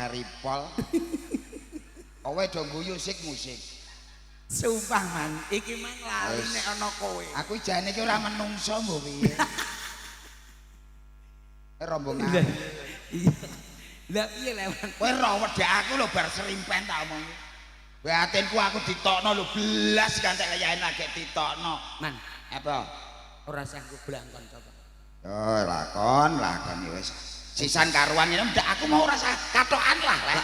Peripol. Kowe do guyu musik. Sumpah man, iki mang lali nek ana kowe. Aku jane iki ora menungso mbok piye. Rombongan. Iya. Lah piye lewat? Kowe ro wedhek aku lho bar serimpen tak omong. Batinku aku ditokno lho belas kantek kayaen lagi ditokno. Man, Apa? ora sanggup blangkon coba. Oh, lakon ya wis. Sisan karuan ini ndak aku mau rasa katokan lah.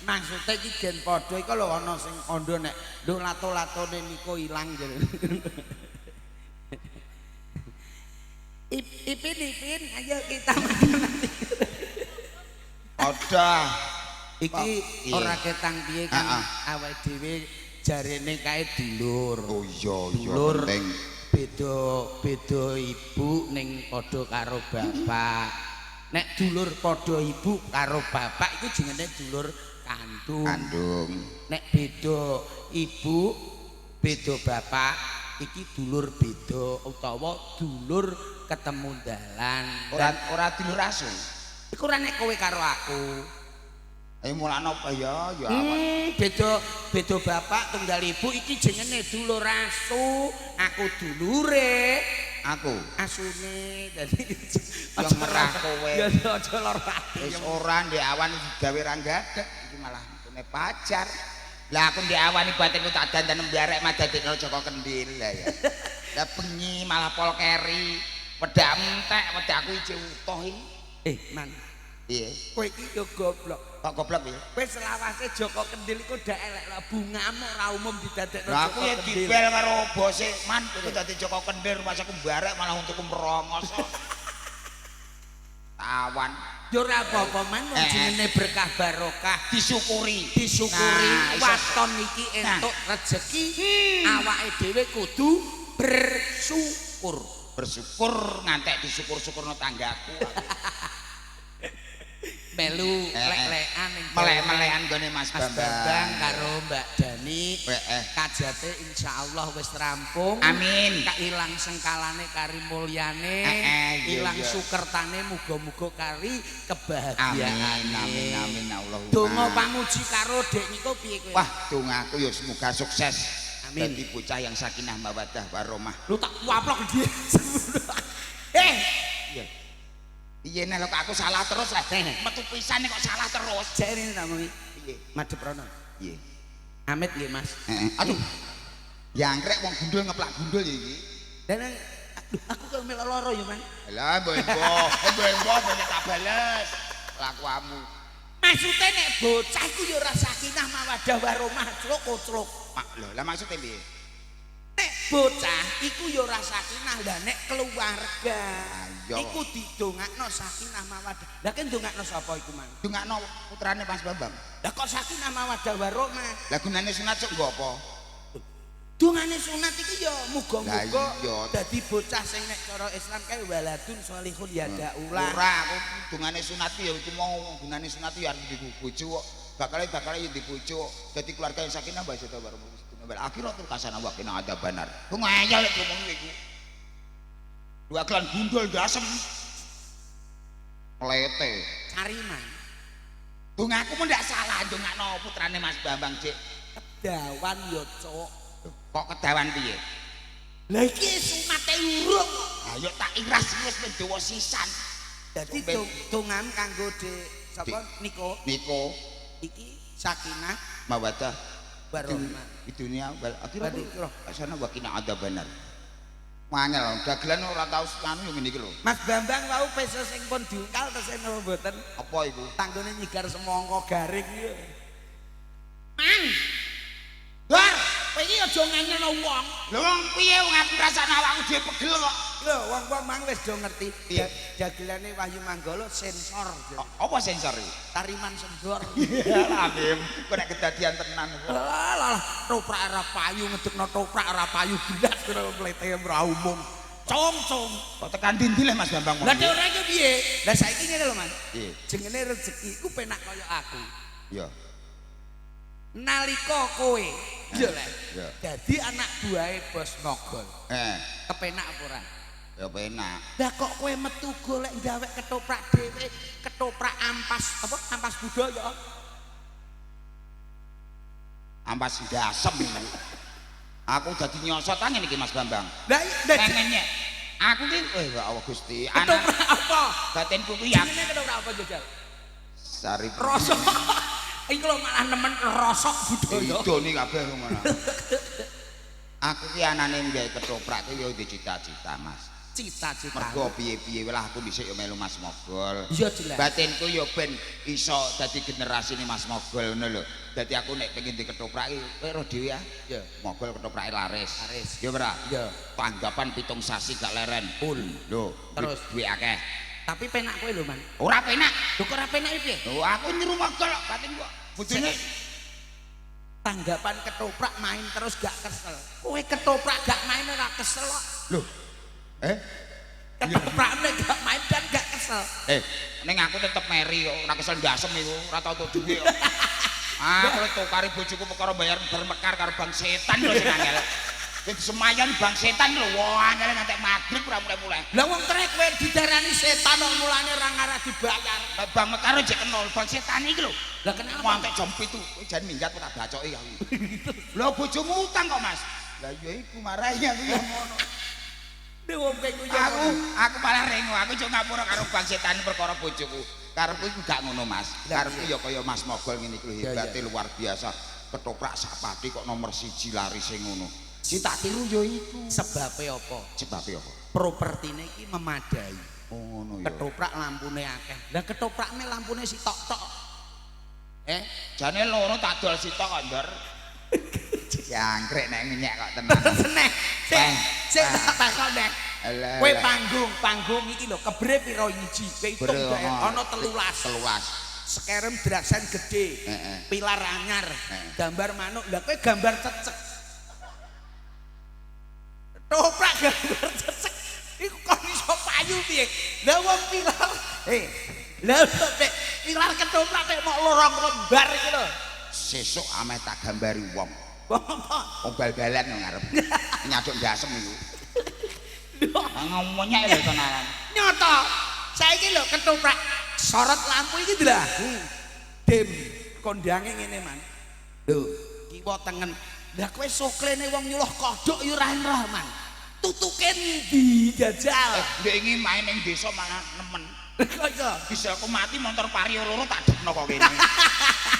Maksudnya iki gen padha iku lho ana sing kandha nek nduk lato-latone niku ilang jare. Ipin, ayo kita nanti. Ada. Iki ora ketang piye kan awake dhewe jarene kae dulur. Oh iya dulur penting. Beda ibu ning padha karo bapak. Nek dulur padha ibu karo bapak iku jenenge dulur kandung. Nek beda ibu beda bapak iki dulur beda utawa dulur ketemu dalan. Ora dulur asu. Iku ora nek kowe karo aku. Mulane apa ya Beda bapak tunggal ibu iki jenenge dulur asu. Aku dulure. Aku Asune dadi yang merah kowe. Ya aja lara ati. Wis ora ndek awan digawe ra gadek iki malah kene pacar. Lah aku ndek awan batinku tak dandan mbarek madadekno Joko Kendil lah ya. Lah bengi malah pol keri. Wedak entek, wedakku ijo utuh iki. Man. Iya. Kowe iki yo goblok. Kok goblok ya? Wis selawase Joko Kendil iku ndak elek lah bungamu ora umum didadekno Lah aku Joko ya Kendil. dipel karo bose man iku dadi Joko Kendil masaku mbarek malah untukku merongos. Tawan. Yo ora apa-apa man wong jenenge berkah barokah Disyukuri. Nah, waton iki entuk rejeki awake dhewe kudu bersyukur. Bersyukur ngantek disyukur-syukurno tanggaku. Melu lek-lekan ning Melek-melekan gone Mas Bambang karo Mbak Dani. Kajate insyaallah wis rampung. Amin. Ilang sengkalane kari mulyane, ilang sukertane muga-muga kari kebahagiaan. Amin Allahumma. Donga pamuji karo Dek niku piye kowe? Wah, dongaku ya semoga sukses. Amin. Dadi bocah yang sakinah mawaddah warahmah. Lu tak waplok dia. Iya nek aku salah terus metu pisane kok salah terus. Jare namung Piye? madhep rono. Piye? Amit nggih Mas. Aduh. Jangkrek wong gundul ngeplak gundul ya iki. Dan aku kok melu loro ya, Man. Lah mbok banyak tak bales lakuamu. Maksude nek bocah iku ya ora sakinah mawaddah warahmah, clok. Lah maksudnya piye? Nek bocah iku ya ora sakinah, lah nek keluarga iku didongakno sakinah mawaddah. Lah kan ndongakno sapa iku, Man? Dongakno putrane Mas Bambang. Lah kok sakinah mawaddah warahmah? Lah gunane sunat sok nggo apa? Dongane sunat iki ya muga-muga iya. dadi bocah sing nek cara Islam kae waladun sholihun yadaulah. Ora aku dongane sunat ya iku mau gunane sunat ya arep dibojo kok. Bakale ya dibojo. Dadi keluarga yang sakinah mawaddah warahmah. Akhiratul kasana wa kina ada banar. Ku ngayal lek ngomong iku. Dua klan gundul dasem. Melete. Cariman. Dongaku mung ndak salah ndongakno putrane Mas Bambang, Dik. Kedawan ya, Cuk. Kok kedawan piye? Lah iki sunate urung. Ayo tak iras wis mendawa sisan. Dadi dongan kanggo Dik sapa Niko. Iki sakinah Mawaddah warahmah. Di dunia akhirate Akhirah. kasana wa kina ada banar. Mangel dagelan ora tau anu yo ngene iki lho. Mas Bambang wau peso sing pun diungkal terus eno mboten. Apa iku? Tanggone nyigar semangka garing iki. Man. Dar, Kowe iki aja nganyono wong. lho wong piye wong aku ngrasakno awakku dhewe pegel kok. Lho wong-wong mang wis do ngerti. Iya. Dagelane Wahyu Manggala sensor. Apa sensor iki? Tariman sendor. Alim, kok nek kedadian tenan. Lah, toprak ora payu ngedekno toprak ora payu blas karo mlete ora umum. Cung. Kok tekan ndi le Mas Bambang? Lah nek ora iki piye? Lah saiki ngene lho, Man. Piye? Jenenge rezeki iku penak kaya aku. Iya. Nalika kowe iya Iya. dadi anak buahe Bos Mogol. Eh, Kepenak apa ora? Ya penak. Lah kok kowe metu golek gawe ketoprak dhewe, ketoprak ampas apa? Ampas budaya. Ampas gasem iku. Aku dadi nyosot ngene iki Mas Bambang. Lah pengennya aku ki ya Allah Gusti. Ketoprak apa? Batinku ku ya. Jenenge ketoprak apa jajal? Sari Rosok. Iki lho malah nemen rosok budaya. Idone kabeh ngono. Aku ki anane nggawe ketoprak ki ya cita-cita Mas. Cita-cita. Mergo piye-piye lah aku dhisik ya melu Mas Mogol. Iya jelas. Batinku ya ben iso dadi generasine Mas Mogol ngono lho. Dadi aku nek pengen di ketoprak iki kowe ro dhewe ya. Iya. Mogol ketoprake laris. Laris. Ya ora? Iya. Tanggapan 7 sasi gak leren. Pul. Lho, Terus duwe akeh. tapi penak kowe lho, Man. Ora penak. Lho kok ora penak piye? Lho aku nyeru Mogol kok batin kok. Bojone Tanggapan ketoprak main terus gak kesel. Kowe ketoprak gak main ora kesel kok. lho. Ketoprak nek gak main kan gak kesel. Ning aku tetep meri kok, ora kesel ndasem iku, ora tau tuk duwe kok. Aku tukari bojoku perkara bayar bermekar karo bang setan lho sing angel. Wis semayan bang setan lho, wah angel ngantek magrib ora mulai-mulai. Lah wong trek kowe didarani setan kok mulane ora ngarah dibayar. Lah bang mekar jek kenal bang setan iki lho. Lah kenapa? Ngantek jam 7 kowe jan minggat ora bacoki aku. Lho bojomu utang kok, Mas. Lah ya iku marahi aku ya ngono. Aku malah rengo, aku cuma ngapura karo bang setan perkara bojoku. Karepku iku gak ngono Mas. Karepku ya kaya Mas Mogol ngene iki lho hebate luar biasa. Ketoprak sapati kok nomor 1 laris ngono. Si tak tiru ya iku. Sebabe apa? Sebabe apa? Propertine iki memadai. Oh ngono ya. Ketoprak lampune akeh. Lah ketoprakne lampune sitok-tok. Jane loro tak dol sitok kok, Ndor. Jangkrik nek ngenyek kok tenan. Seneh. Sik tak takon nek. Kowe panggung iki lho kebre pira yiji? Kowe hitung ana 13. Sekerem drasen gede. Pilar anyar. Gambar manuk. Lah kowe gambar cecek. Ketoprak gambar cecek. Iku kok iso payu piye? Lah wong pilar. Lah pilar ketoprak nek mok lorong lembar iki lho. Sesuk ameh tak gambari wong. Apa? Wong bal-balan nang ngarep. Nyaduk gasem iku. Ngomongnya lho tenanan. Nyoto. Saiki lho ketoprak sorot lampu iki lho. Dim kondange ngene, Man. Lho, kiwa tengen. Lah kowe soklene wong nyuluh kodhok ya ora roh, Man. Tutuke ndi jajal? Ndek iki main ning desa malah nemen. Kok iso? Bisa aku mati motor vario loro tak depno kok kene.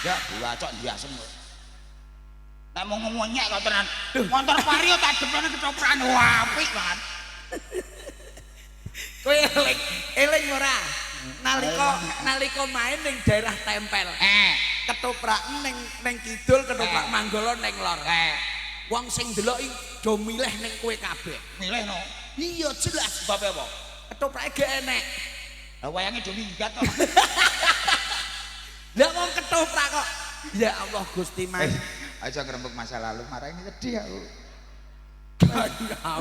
Ya, bacok ndiasem kok. Nek mau ngomongnya kok tenan. Motor vario tak depno ketoprakan. Wah, apik banget. Kowe eling ora? Nalika main ning daerah tempel. Ketoprak ning kidul, ketoprak Manggala ning lor. Wong sing ndelok iki do milih ning kowe kabeh. Milih no. Iya jelas. Sebab apa? Ketoprake gak enek. Lah wayange do minggat kok. Lah wong ketoprak kok. Ya Allah Gusti Man. Aja ngrembug masa lalu, marahi sedih aku.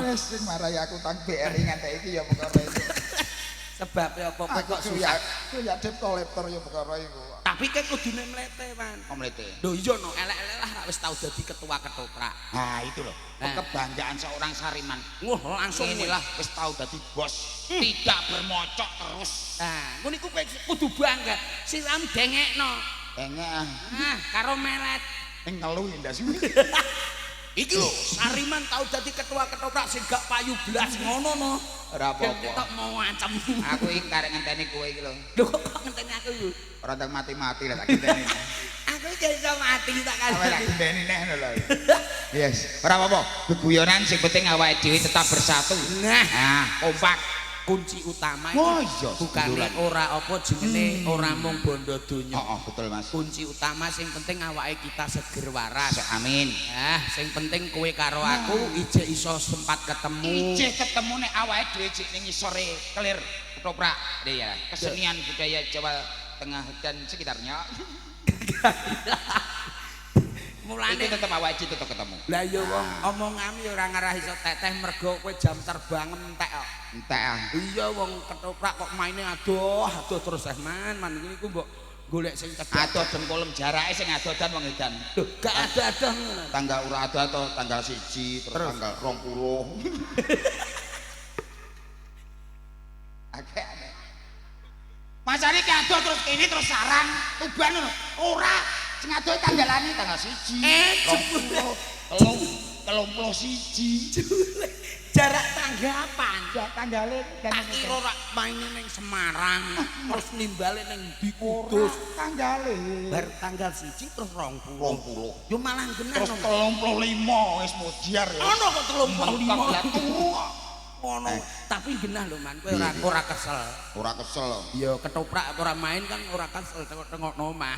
Wes sing marahi aku tang BRI ngantek iki ya perkara itu. Sebab apa kok susah. Ku ya dep kolektor ya perkara iku. Tapi kan kudune mlete, Man. Oh mlete. Lho iya no, elek-elek lah wis tau dadi ketua ketoprak. Nah, itu loh. Kebanggaan seorang Sariman. Wah, langsung inilah wis tau dadi bos. Tidak bermocok terus. Nah, ngono iku kowe kudu bangga. Siram dengekno. Dengek. Nah, karo melet. Ning ngelu ya ndas. Iki lho, Sariman tau dadi ketua ketoprak sing gak payu blas ngono no. Ora apa-apa. Ketok mau ngancam. Aku iki karek ngenteni kowe iki lho. Lho kok ngenteni aku lho. Ora tak mati-mati lah tak ngenteni. Aku iki iso mati tak kan. Tak ngenteni neh lho. Yes, ora apa-apa. Geguyonan sing penting awake dhewe tetap bersatu. Nah, kompak. Kunci utama oh, iki iya, bukane ora apa jenenge ora mung bondo donya. Betul Mas. Kunci utama sing penting awake kita seger waras. Amin. Sing penting kowe karo aku ijek iso sempat ketemu. Ijek ketemu nek awake dhewe jek ning isore kelir ketoprak ya. Kesenian budaya Jawa Tengah dan sekitarnya. Mulane tetep awake dhewe tetep ketemu. Lah ya wong omonganmu ya ora ngarah iso teteh mergo kowe jam terbang entek kok. Entek. Iya wong ketoprak kok maine adoh terus Man iki ku mbok golek sing cedhak. Adoh dengkulem jarake sing adodan wong edan. Lho, gak ada-ada. Tanggal ora ada atau tanggal 1 terus tanggal 20. kene terus sarang Tuban ngono. Ora sing adoh tanggalane tanggal 1. Telung siji. Jarak tanggapan. Ya tanggale tak kira ora main ning Semarang terus nimbale ning di Kudus tanggale. Bar tanggal 1 terus 20. Yo malah genah. Terus 35 wis modiar ya. Ono kok 35. Ono, tapi genah lho man, kowe ora kesel. Ora kesel. Ya ketoprak ora main kan ora kesel tengok-tengokno omah.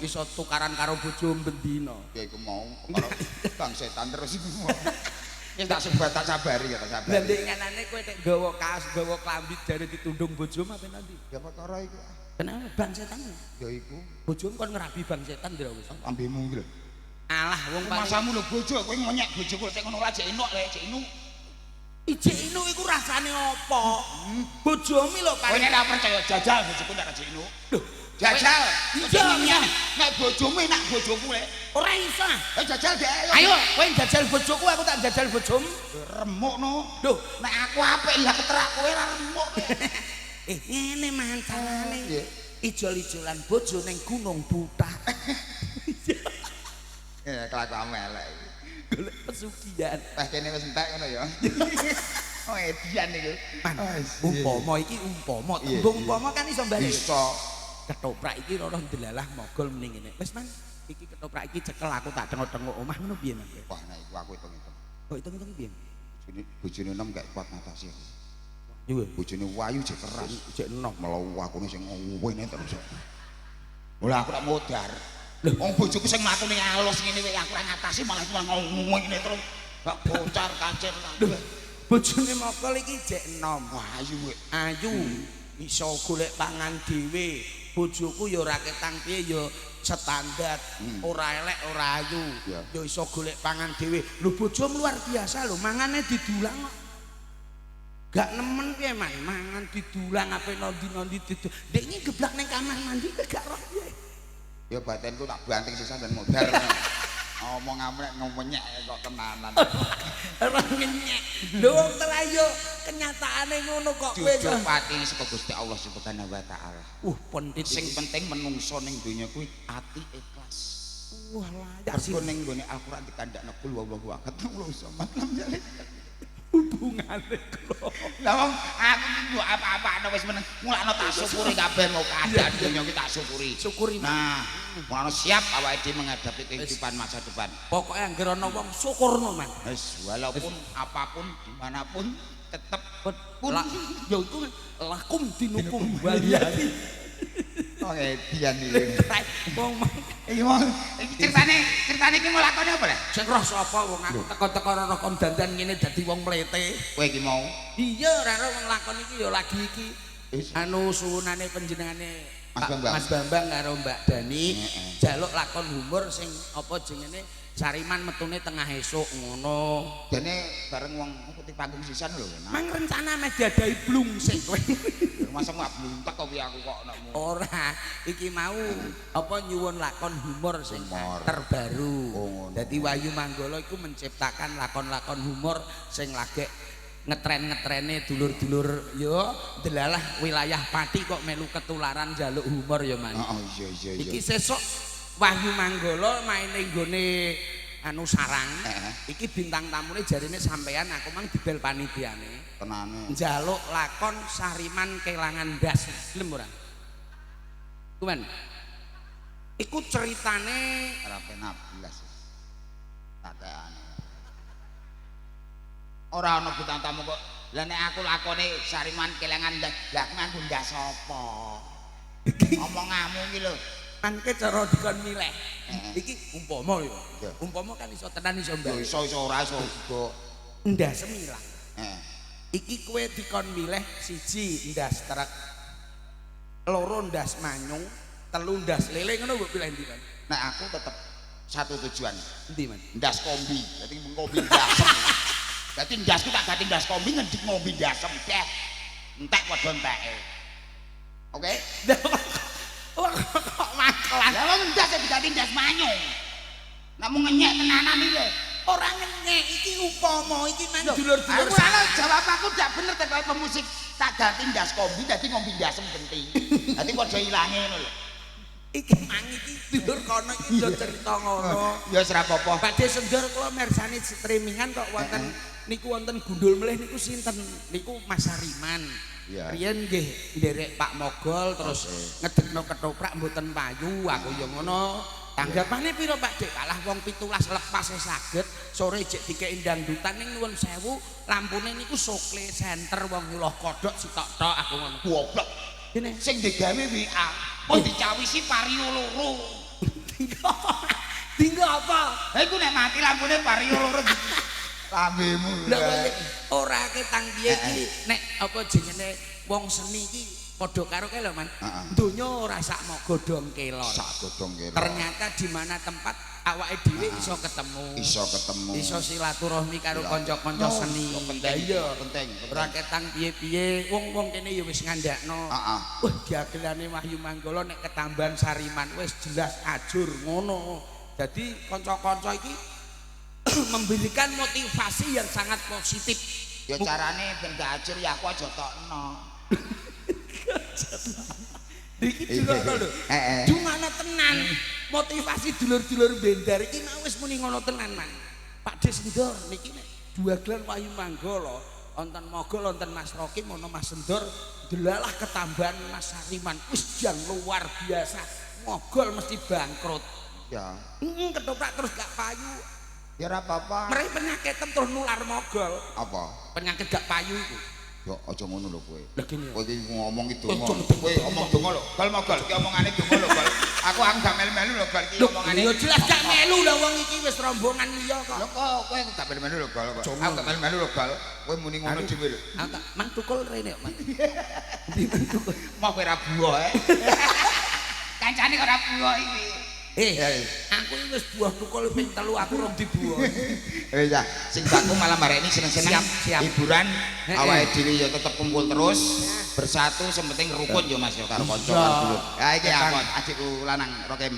Iso tukaran karo bojo bendina. Ya iku mau karo Bang Setan terus iku mau. Yen tak sabari ya tak sabari. Lah ndek nganane kowe nek gawa kaos, gawa klambi jare ditundung bojomu apa nanti? Ya perkara iku. Kenapa Bang Setan? Ya iku. Bojomu kon ngerabi Bang Setan ndra wis. Ambemu iki lho. Alah wong masamu lho bojo kowe ngonyek bojoku tek ngono aja enok lek cek inu. Ijek inu iku rasane apa? Bojomu lho Kowe nek ora percaya jajal bojoku tak cek inu. Lho, jajal. Iya. Nek bojomu enak bojoku lek. Ora iso. Jajal deh. Ayo, kowe jajal bojoku aku tak jajal bojomu. Remukno. Lho, nek aku apik lah keterak kowe ora remuk. Ngene mancanane. Ijol-ijolan bojo ning Gunung Butak. Ya kelakuan elek. Golek pesugihan. Wah kene wis entek ngono ya. Oh edian niku. Umpama iki umpama, tembung umpama kan iso bali. Iso. Ketoprak iki ora delala mogol mending ngene. Wis man, iki ketoprak iki cekel aku tak tengok-tengok omah ngono piye man? Wah nek iku aku hitung-hitung. Kok hitung-hitung piye? Bojone enom gak kuat ngatasi aku. Yo, bojone wayu jek keras, jek enom melu akune sing ngowene terus. Lah aku tak modar. Wong bojoku sing mlakune alus ngene wae aku ora ngatasi malah ngomong-ngomong terus. Gak bocar kacir kabeh. Bojone mokol iki jek enom. Ayu kowe. Ayu. Iso golek pangan dhewe. Bojoku ya ora ketang piye ya standar. Ora elek, ora ayu. Ya iso golek pangan dhewe. Lho bojomu luar biasa lho, mangane didulang kok. Gak nemen piye man, mangan didulang ape nondi-nondi didu. Dek iki geblak ning kamar mandi gak roh piye. Ya batenku tak banting sisan dan modar. Ngomong amrek ngomenyek kok tenanan. Ora ngenyek. Lho wong terayo kenyataane ngono kok kowe. Jujur pati saka Gusti Allah Subhanahu wa taala. Penting sing penting menungso ning donya kuwi ati ikhlas. Wah layak sih ning gone Al-Qur'an dikandakno kul wallahu ahad. Allahu samad lam yalid. Hubungane kok. Lah wong aku iki apa-apane wis meneng mulakno tak syukuri kabeh mau keadaan donya iki tak syukuri. Syukuri. Nah, mulane siap awake dhewe menghadapi kehidupan masa depan. Pokoke anggere ana wong syukurno man. Wis walaupun apapun dimanapun tetep pun ya iku lakum dinukum waliyati. Oh edian iki. Wong iki ceritane iki nglakoni apa lho? Sing roh sapa wong aku teko-teko ora kon dandan ngene dadi wong mlete. Kowe iki mau. Iya ora ora wong lakon iki ya lagi iki. Anu suwunane panjenengane Mas Bambang karo Mbak Dani jaluk lakon humor sing apa jenenge Sariman metune tengah esuk ngono. Dene bareng wong putih panggung sisan lho. Mang rencana meh diadahi blung sik kowe. Masa gak bluntek kok aku kok nekmu. Ora, iki mau apa nyuwun lakon humor sing terbaru. Dadi Wahyu Manggala iku menciptakan lakon-lakon humor sing lagi ngetren-ngetrene dulur-dulur yo delalah wilayah Pati kok melu ketularan jaluk humor ya man. Iya. Iki sesuk Wahyu Manggala main ning gone anu sarang. Iki bintang tamune jarine sampean aku mang dibel panitiane. Tenane. Njaluk lakon Sariman Kelangan Das. Gelem ora? Kuwen. Iku ceritane ora penak blas. Tateane. Ora ana bintang tamu kok. Lah nek aku lakone Sariman Kelangan Das, lah nganggo ndas apa? Omonganmu iki lho. Mangke cara dikon milih. Iki umpama lho. Umpama kan iso tenan iso mbak. Iso ora iso juga. Ndas semilang. Iki kowe dikon milih siji ndas truk, loro ndas manyung, telu ndas lele ngono mbok pilih ndi, Man? Nek aku tetep satu tujuan. Endi, Man? Ndas kombi. Dadi ngombe ndasem. Dadi ndasku tak ganti ndas kombi ngendik ngombe ndasem teh. Entek padha enteke. Oke? Kok makelan. Lah wong ndas diganti ndas manyung. Nek mung ngenyek tenanan iki. Ora ngenyek iki upama iki nang dulur-dulur aku salah jawab aku ndak bener teko pemusik tak ganti ndas kombi dadi ngombe ndasem genting. Dadi padha ilange ngono lho. Iki mang iki dulur kono iki yo cerita ngono. Ya wis ora apa-apa. Badhe Sendor kula mirsani streamingan kok wonten niku wonten gundul melih niku sinten? Niku Mas Sariman. Iya. Riyen nggih nderek Pak Mogol terus ngedekno ketoprak mboten payu aku yo ngono. Tanggapane piro Pak Dik? Kalah wong 17 lepas saged sore jek dikeki dangdutan ning nuwun sewu lampune niku sokle center wong nyuloh kodhok sitok-tok aku ngono. Goblok. Dene Sing digawe WA. Kok dicawisi vario loro. tinggal apa? Ha iku nek mati lampune vario loro. Lambemu. Lha ora ketang piye iki nek apa jenenge wong seni iki padha karo kene lho Man. Donya ora sak moga dong kelon. Sak godhong kene. Ternyata di mana tempat awake dhewe iso ketemu. Iso silaturahmi karo kanca-kanca seni. Iya, penting. Ora ketang piye-piye wong-wong kene ya wis ngandakno. Wah, diagelane Wahyu Manggala nek ketambahan Sariman wis jelas ajur ngono. Jadi kanca-kanca iki memberikan motivasi yang sangat positif. Ya carane ben gak ajur ya aku aja tokno. Iki juga lho. Dumana tenan. Motivasi dulur-dulur bendar iki mau wis muni ngono tenan, Man. Pak Sendor niki nek duagelan Wahyu Manggala, wonten Mogol, wonten Mas Rokim, ono Mas Sendor, delalah ketambahan Mas Sariman. Wis jan luar biasa. Mogol mesti bangkrut. Ya. Ketoprak terus gak payu. Ya ora apa-apa. Mereka penyakit terus nular Mogol. Apa? Penyakit gak payu iku. Ya aja ngono lho kowe. Lah gini. Kowe iki ngomong itu. Kowe omong donga lho. Gal mogol iki omongane donga lho, Gal. Aku gak melu-melu lho, Gal iki omongane. Ya jelas gak melu lah wong iki wis rombongan liya kok. Lho kok kowe gak melu-melu lho, Gal. Aku gak melu-melu lho, Gal. Kowe muni ngono dhewe lho. Aku mang tukul rene kok, Man. Mau kowe ra buah Kancane kok ora buah iki. Aku iki wis buah tukul ping 3 aku rong dibuah. Ya, sing baku malam hari ini seneng-seneng hiburan awake dhewe ya tetep kumpul terus bersatu sing penting rukun yo Mas yo karo kanca dulu. Ya iki apa adikku lanang Rokem.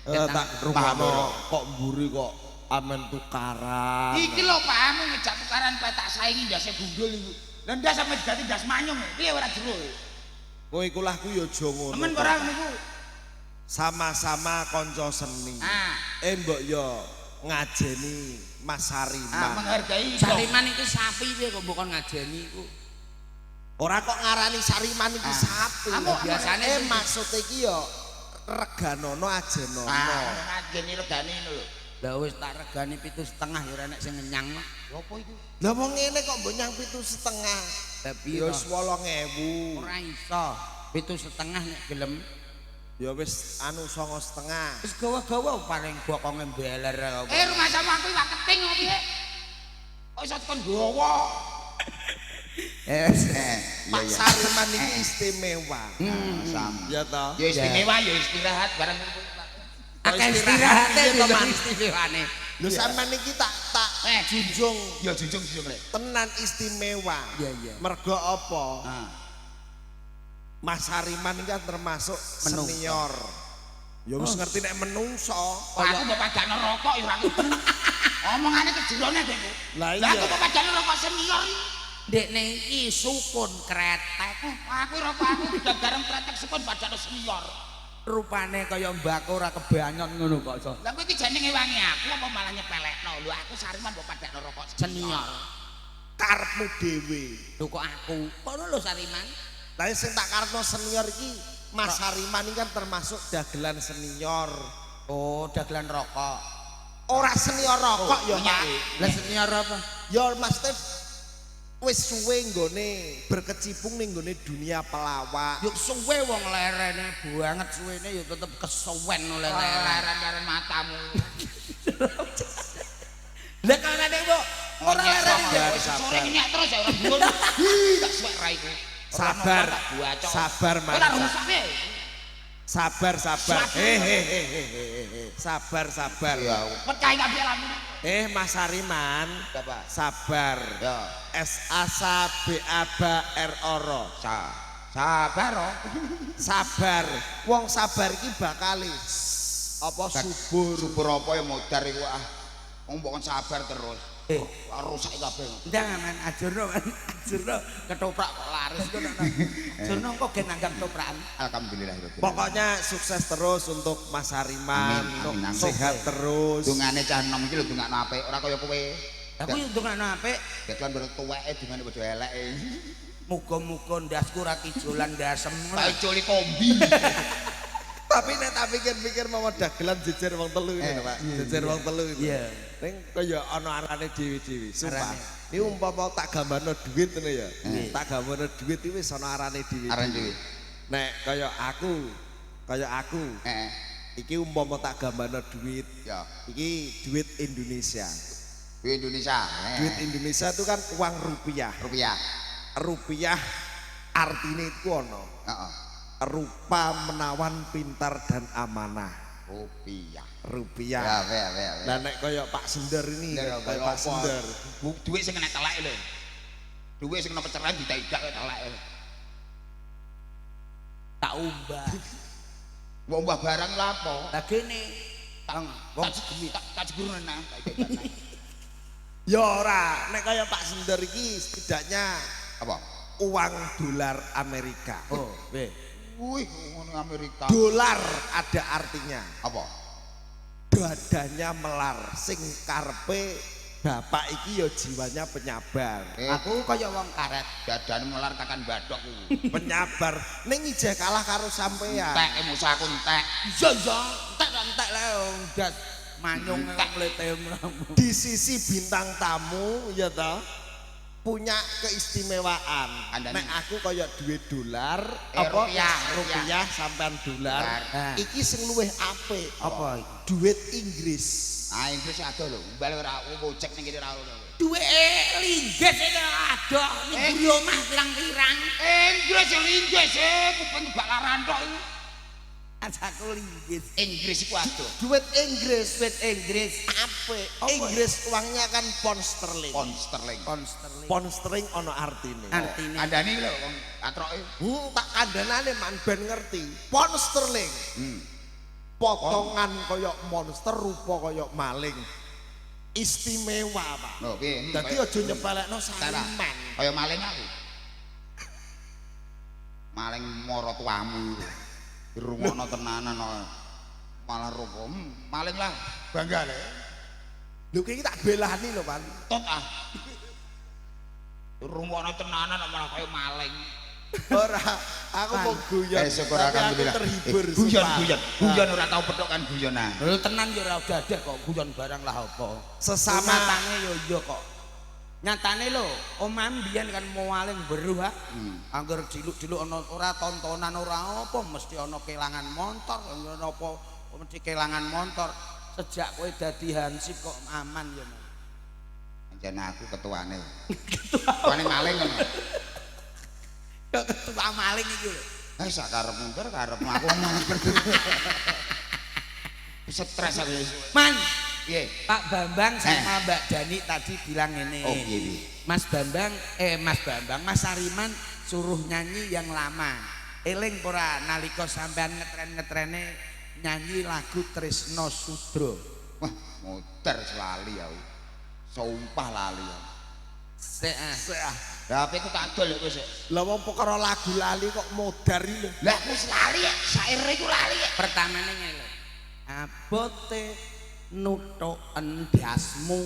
Tak rumakno kok mburi kok amen tukaran. Iki lho pamu ngejak tukaran tak saingi ndase gundul iku. Lah ndas sampe diganti ndas manyung. Piye ora jero. Kowe iku lah ku ya aja ngono. Temen ora niku. Sama-sama kanca seni. Mbok yo ngajeni Mas Sariman. Menghargai Sariman iki sapi piye kok mbok ngajeni iku. Ora kok ngarani Sariman iki sapi. Biasane maksud iki yo reganono ajenono. Ngajeni regane ngono lho. Lah wis tak regani 7,5 ya ora nek sing ngenyang mah. Apa iku? Lah wong ngene kok mbok nyang 7,5. Tapi Ya wis 8.000. ora iso. 7,5 nek gelem. Ya wis anu 9,5. Wis gawa-gawa paling bokonge mbeler kok. Rumah sama aku iwak keting kok piye? Kok iso kon gawa? Pak Sariman iki istimewa. Sama. Ya toh? Ya istimewa ya istirahat bareng Akeh istirahate teman istimewane. Lho sampean iki tak junjung. Ya junjung lek. Tenan istimewa. Iya. Mergo apa? Mas Sariman iki kan termasuk senior. Ya wis ngerti nek menungso. Aku mbok padakno rokok ya ora ngerti. Omongane kejerone kowe. Lah Lah iya. aku mbok padakno rokok senior iki. Dekne iki sukun kretek. Aku rokok aku gagarem kretek sukun padakno senior. Rupane kaya mbako ora kebanyon ngono kok iso. Lah kowe iki jenenge wangi aku apa malah nyepelekno. Lho aku Sariman mbok padakno rokok Senior. Karepmu dhewe. Lho kok aku. Kono lho Sariman. Lah sing tak karepno senior iki Mas Sariman iki kan termasuk dagelan senior. Oh, dagelan rokok. Ora senior rokok ya, Pak. Lah senior apa? Ya Mas Tef wis suwe nggone berkecimpung ning nggone dunia pelawak. Yuk suwe wong lerene banget suwene ya tetep kesuwen oleh leren matamu. Lah kanane kok ora lerene sore nyek terus ya ora dhuwur. Tak suwek raiku. Sabar. Sabar, Mas. Ora rusak piye? Sabar. Sabar. Ya, percaya kabeh lamu. Mas Sariman. Apa? Sabar. Ya. SASABABARORO. Sabar. Sabar. Wong sabar iki bakal apa subur. Subur apa ya modar iku ah. Wong mbok sabar terus. rusak kabeh. Ndang men ajurno ketoprak kok laris ngono. Ajurno kok gen nanggap ketoprakan. Alhamdulillah. Pokoknya sukses terus untuk Mas Hariman, Amin, amin. sehat terus. Dungane cah enom iki lho dungakno apik, ora kaya kowe. Aku yo ndongakno apik. Ketuan baru tuweke dungane padha eleke. Muga-muga ndasku ra kijolan ndasem. Tak iculi kombi. Tapi nek tak pikir-pikir mau dagelan jejer wong telu ini Pak. Jejer wong telu ini. Iya. Ning kaya ana arane dhewe-dhewe. Sumpah. Arane. Ini umpama tak gambarno duit ngono ya. Tak gambarno duit iki wis ana arane dhewe. Arane dhewe. Nek kaya aku. Heeh. Iki umpama tak gambarno duit. Ya. Iki duit Indonesia. Duit Indonesia. Duit Indonesia itu kan uang rupiah. Rupiah artinya itu ono. Heeh. Rupa menawan pintar dan amanah. Rupiah. Ya. Lah nek kaya Pak Sender ini, Lah, kaya kaya Pak apa? Sender. Duit sing kena teleke lho. Duit sing kena peceran ditegak kaya teleke. Tak umbah. Wong mbah barang lha apa? Lah kene Tak jebur nang. Ya ora, nek kaya Pak Sender iki setidaknya Apa? uang dolar Amerika. oh, weh. Wih, ngono Amerika. Dolar ada artinya. Apa? Dadanya melar, sing karepe bapak iki ya jiwanya penyabar. Aku kaya wong karet. Dadane melar kakan badok ku. Penyabar ning ijeh kalah karo sampean. Entek musaku entek. Iya, entek lah ndas manyung mlete. Di sisi bintang tamu ya toh punya keistimewaan. Andane. Nek aku kaya duit dolar rupiah sampean dolar. Nah. Iki sing luwih apik. Apa? Duit Inggris. Ah Inggris ado lho, mbal ora ngocek ning kene ra ono. Duwe linggis iki adoh ning omah pirang-pirang. Inggris kuping bak laran tok iku. Asaku linggis. Inggris iku ado. Duit Inggris. Apik. Inggris uangnya kan pound sterling. Pound sterling. Pound sterling ono artine. Artine. Kandhani lho wong atroke. Tak kandhanane man ben ngerti. Pound sterling. Potongan koyok monster rupa koyok maling. Istimewa, Pak. Lho piye? Dadi aja nyepelekno Sariman. Kaya maling aku. Maling mara tuamu. Dirungokno tenanan malah rupa. Maling lah, bangga le. Lho iki tak belani lho, Pak. Tot ah. Dirungokno tenanan malah kaya maling. Ora, aku mau guyon. Syukur Tapi aku alhamdulillah. terhibur. Guyon ora tau petuk kan guyonan. Lho tenan yo ora gadah kok guyon barang lah apa. Sesama Nyatane yo iya kok. Nyatane lho, omah mbiyen kan maling beruh ha. Angger diluk-diluk ana ora tontonan ora apa mesti ana kelangan motor, ana apa mesti kelangan motor. Sejak kowe dadi hansip kok aman yo. Anjen aku ketuane. Ketuane maling ngono. Kok ketua maling iki lho. Sak karepmu karepmu aku ngerti. Stres aku. Man, Piye? Pak Bambang sama Mbak Dani tadi bilang ini. Oh, piye? Mas Bambang, Mas Hariman suruh nyanyi yang lama. Eling ora nalika sampean ngetren-ngetrene nyanyi lagu Tresno Sudro. Wah, muter lali aku. Sumpah lali aku. Lah ape ku tak dol wis. lah wong perkara lagu lali kok modar iki lho. Lah wis lali ya, syair iku lali ya. Pertamane ngene lho. Abote nuthuk endasmu.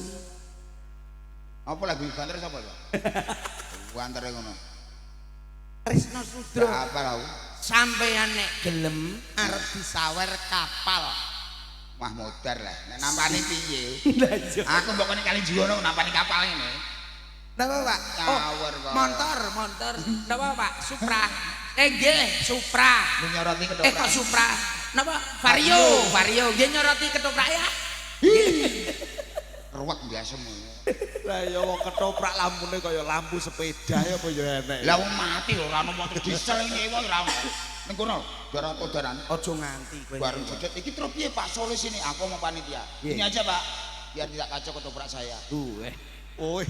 Apa lagu banter sapa ya? Bantere ngono. Tresno Sudro. Apa lho? Sampeyan nek gelem arep disawer kapal. Wah modar lah. Nek nampani piye? Lah iya. Aku mbok kene kali juwono nampani kapal ngene. Napa Pak? Ngawur kok. Montor. Napa Pak? Supra. Nggih, Supra. Nyoroti ketoprak. Kok Supra? Napa? Vario. Nggih nyoroti ketoprak ya. Ruwet biasemu. Lah ya wong ketoprak lampune kaya lampu sepeda ya apa ya enek. Lah wong mati lho ora ono motor diesel nyewa ora ono. Ning kono barang kodaran. Aja nganti kowe. Bareng joget iki terus piye Pak solusi ini aku mau panitia. Ini aja Pak. Biar tidak kacau ketoprak saya. Wih,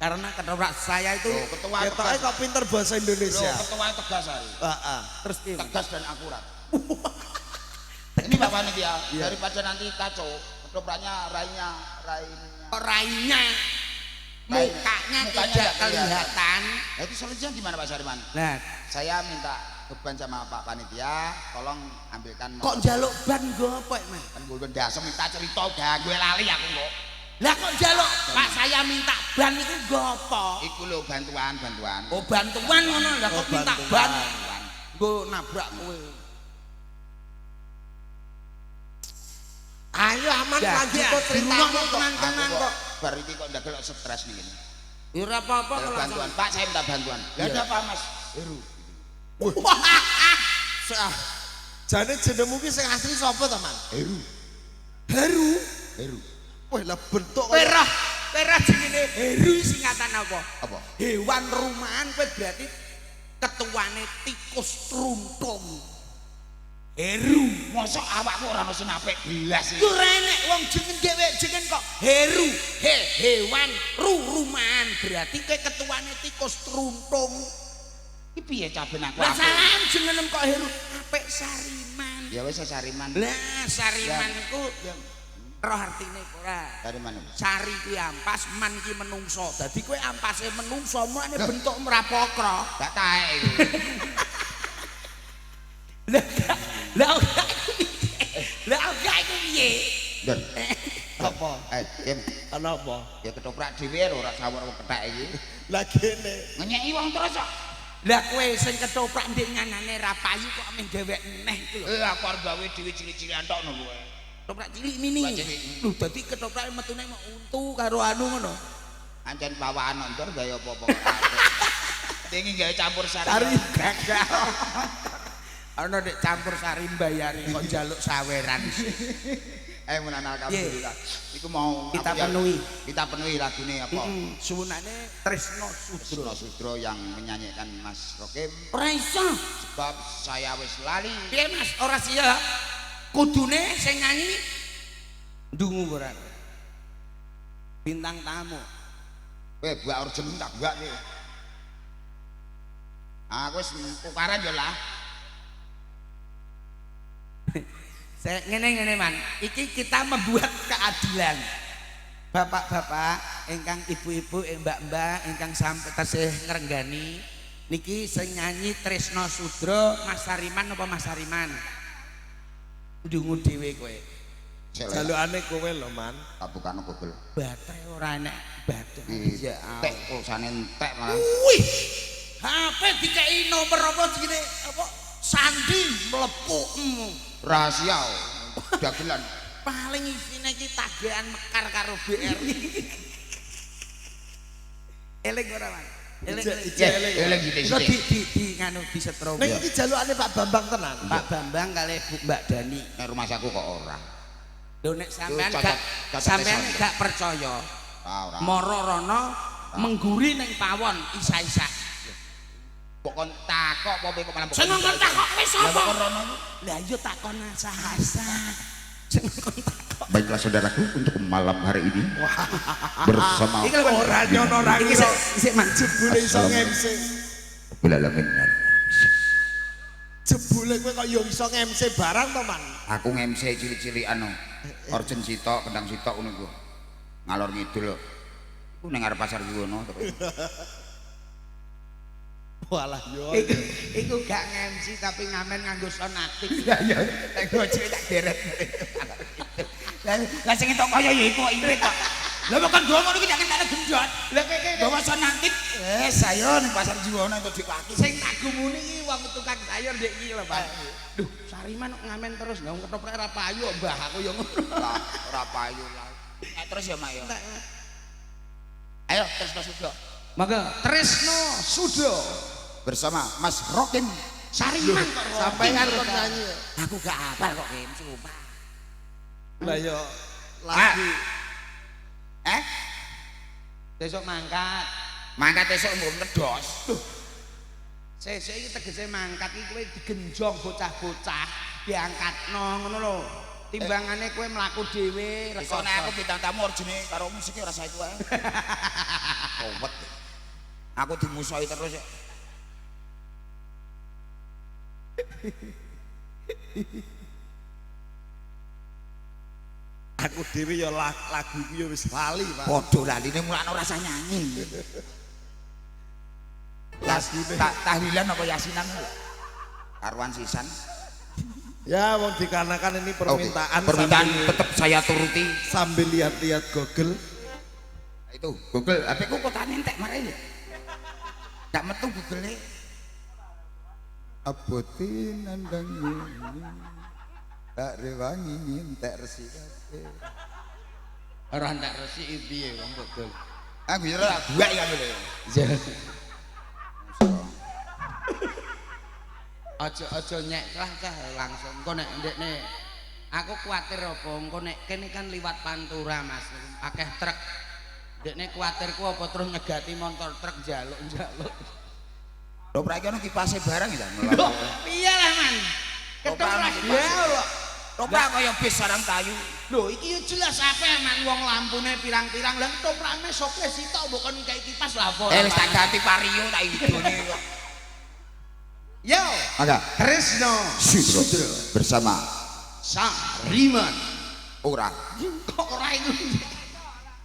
Karena ketoprak saya itu Loh, ketua ketoke tegas. kok pinter bahasa Indonesia. Loh, ketua tegas hari. Heeh. terus piye? Tegas dan akurat. Ini Pak panitia, daripada nanti kacau ketopraknya rainya. Rainya mukanya tidak kelihatan. Nah, itu solusinya gimana Pak Sariman? Nah, Saya minta beban sama Pak Panitia, tolong ambilkan kok njaluk ban nggo apa, Mas? kan gue dasar minta cerita gue lali aku kok. Lah kok njaluk Pak saya minta ban iku nggo apa? Iku lho bantuan. Oh, bantuan ngono. Lah kok minta ban? Nggo nabrak kowe. Ayo aman lanjut kok ceritamu tenan kok. Bar iki kok ndagel stres nih gini. Ya ora apa-apa Kalau kalau bantuan, Pak saya minta bantuan. Lah ada apa Mas? Heru. Jane jenengmu ki sing asli sapa to, Man? Heru. Heru. Wah, lah bentuk Perah jenenge Heru singkatan apa? Apa? Hewan rumahan kowe berarti ketuane tikus truntung. Heru. Mosok awakmu ora ono sing apik belas iki. Ora enek wong jeneng dhewe jeneng kok Heru. Hewan rumahan berarti kowe ketuane tikus truntung. Iki piye caben aku? Lah salam jeneng kok Heru apik Sariman. Ya wis Sariman. Lah Sariman iku roh artine ora. Sariman. Sari kuwi ampas, man iki menungso. Dadi kowe ampase menungso, mulane bentuk mrapokra. Gak taek iki. Lah gak iku piye? Ndon. apa? Kim. Ana apa? Ya ketoprak dhewe lho ora sawur kethek iki. Lah kene. Ngenyeki wong terus kok. Lah kowe sing ketoprak ndek nganane ra payu kok ameh dhewek neh iku lho. Aku arep gawe dhewe cilik-cilikan tok ngono kowe. Ketoprak cilik mini. Lho dadi ketoprak metune mau untu karo anu ngono. Ancen pawaan nonton gaya apa-apa kok apik. Pengen gawe campur Sari sari. gagal. Ana nek campur sari mbayari kok njaluk saweran. Mun alhamdulillah. Iku mau Kita aku ya- penuhi. Kita penuhi lagune apa? Suwunane Tresno Sudro. Tresno Sudro yang menyanyikan Mas Rokim Ora iso. sebab saya wis lali. Piye Mas? Ora siap. Kudune sing nyanyi ndungu ora. Bintang tamu. Buak urgen tak buak nih. Aku wis tukaran yo lah. Saya ngene man, iki kita membuat keadilan. Bapak-bapak, ingkang ibu-ibu, mbak-mbak, ingkang sampai tasih ngrenggani, niki sing nyanyi Tresno Sudro, Mas Sariman apa Mas Sariman? Ndungu dhewe kowe. Jalukane kowe lho, Man. Tak bukano gogol. Baterai ora enek, baterai. Ya Tek pulsane entek malah. Wih, HP dikei nomor apa jenenge apa? Sandi mlepukmu. Rahasia. Dagelan. Paling isine iki tagihan mekar karo BRI. Eling ora, Man? Eling. Eling sithik-sithik. Di nganu di setro. Ning iki jalukane Pak Bambang tenan. Pak Bambang kali Bu Mbak Dani. Nek rumah saku kok ora. Lho nek sampean Itu gak cacat sampean Islam. gak percaya. Ora. Mara rono mengguri ning pawon isa-isa. Pokon takok apa kowe kok malah Sing ngomong takok wis sapa? Lah kok rono. Lah iya takon asa-asa. Sing ngomong takok. Baiklah saudaraku untuk malam hari ini bersama Iki lho ora nyono ra iki sik mancip Jebule iso nge-MC. Bilalamin. Jebule kowe kok yo iso nge-MC barang to, Man? Aku nge-MC cilik-cilikan no. Orjen sitok, kendang sitok ngono iku. Ngalor ngidul. Iku ning arep pasar Yuwono terus. Walah yo. Iku gak nge-MC tapi ngamen nganggo sound aktif. Iya iya. Nek gojek tak deret. Lah sing entuk kaya ya iku irit kok. Lah kok ngono iki jangan tak gendot. Lah kowe bawa sound aktif. Saya ning pasar Yuwono entuk dipaki. Sing tak gumuni iki wong tukang sayur ndek iki lho, Pak. Duh, Sariman ngamen terus nggawa ketoprak ra payu mbah aku ya ngono. Ora payu lah. Nek terus ya Mak ya. Ayo terus sudah. Maka Tresno Sudro Bersama Mas Rokim Sariman kok Sampeyan kok nyanyi. Aku gak hafal kok Kim, sumpah. Lah yo lagi Besok mangkat. mangkat esuk mbok ngedos. Sesuk iki tegese mangkat iki kowe digenjong bocah-bocah, diangkatno ngono lho. Timbangane kowe mlaku dhewe, Iso nek aku bintang tamu orjine karo musik ora sae kuwi. Kowet. Aku dimusuhi terus ya. Aku dhewe ya lagu iku ya wis lali, Pak. Padha laline mulane ora rasa nyanyi. Lagune. Tahlilan apa yasinan lho? Karuan sisan. Ya wong dikarenakan ini permintaan. Oke. Permintaan sambil, tetap saya turuti. sambil lihat-lihat Google. Itu Google, HP ku kok entek mare ya. Gak metu Google-e. Abotin nandang ini. Tak rewangi ngintek resi kabeh. Ora ndak resiki piye wong Google. Aku yo ora buak ya lho. Aja nyek cah langsung engko nek ndekne aku kuwatir apa engko nek kene kan liwat Pantura Mas akeh truk ndekne kuwatirku apa terus nyegati motor truk njaluk-njaluk Lho pra iki ono kipase barang ya. lho piye lah man ketoprak ya lho Toprak kaya bis sarang kayu. lho iki yo jelas apa man wong lampune pirang-pirang lah ketoprakne soke sitok mbok kon ngkai kipas lah apa Wis tak ganti vario tak idone kok. yo Aga Tresno Sudro bersama Sariman ora kok ora iku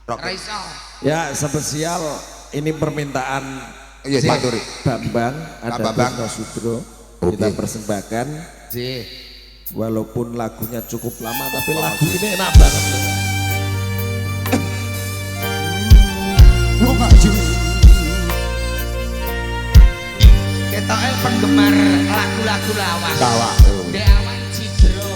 ora iso Ya spesial ini permintaan iya Pak Turi. Bambang Pak ada Bambang. Tresno Sudro Oke. kita persembahkan J walaupun lagunya cukup lama tapi lagu ini enak banget. Lu maju. ketoke penggemar lagu-lagu lawas Lawas. Dek awan cidro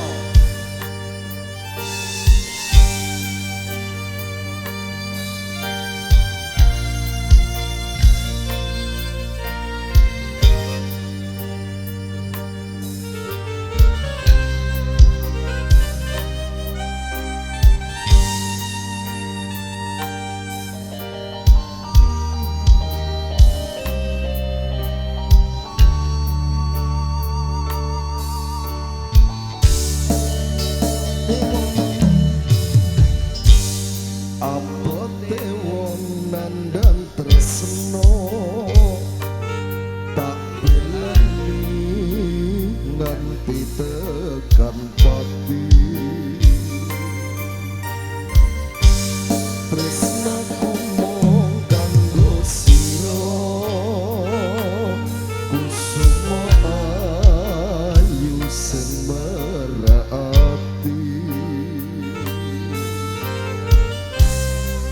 Abote wong nandang tresno tak belani nganti tekan pati tresnaku mung kanggo sira kusuma ayu semerati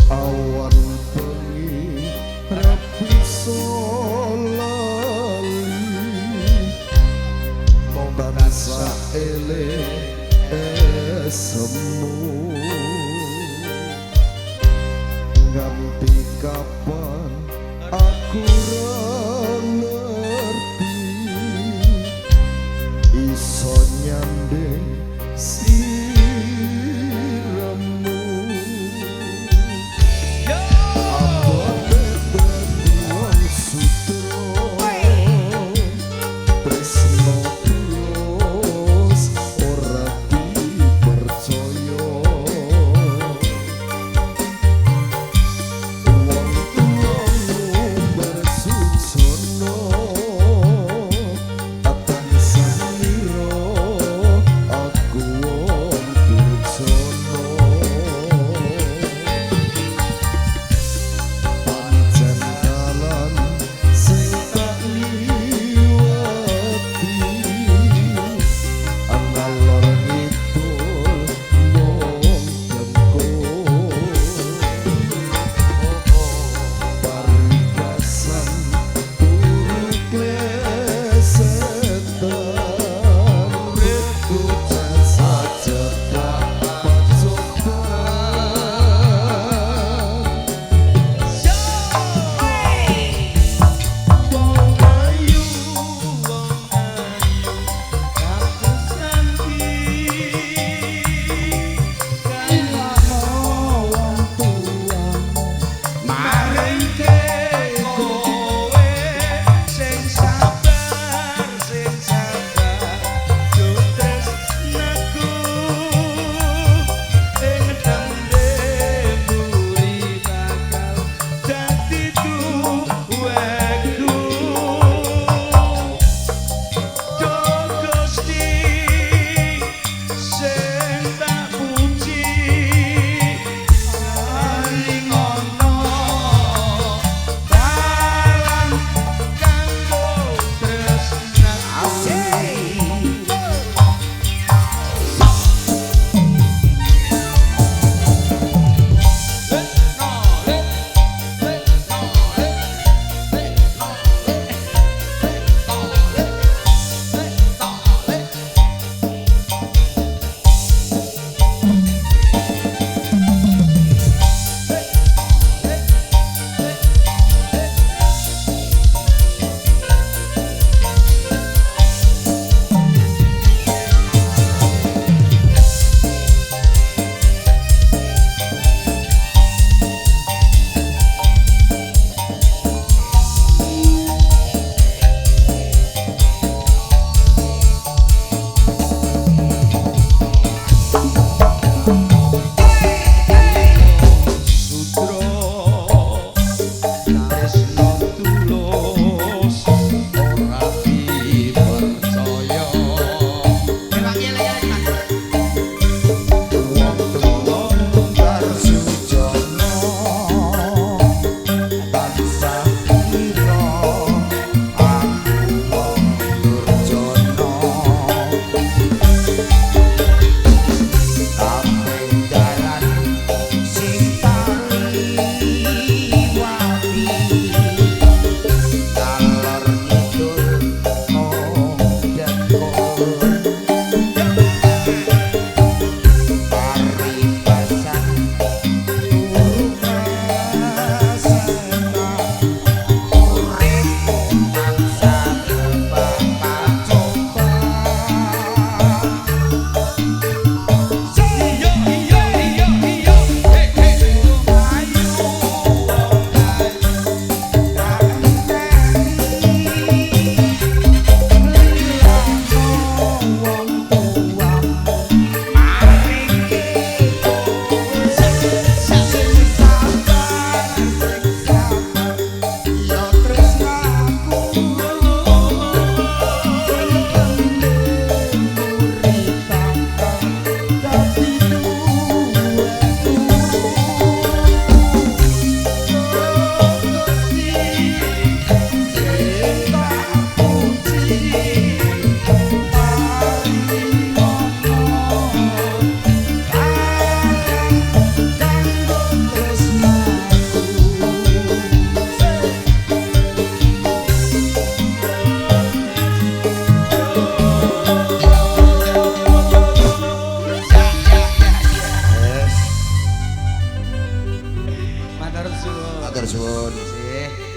awan bengi rapi solali mau rasa ele semu nganti kapan aku ra ngerti iso nyanding siramu abote dadi wong sutro tresno tulus ora dipercaya matur suwun sih.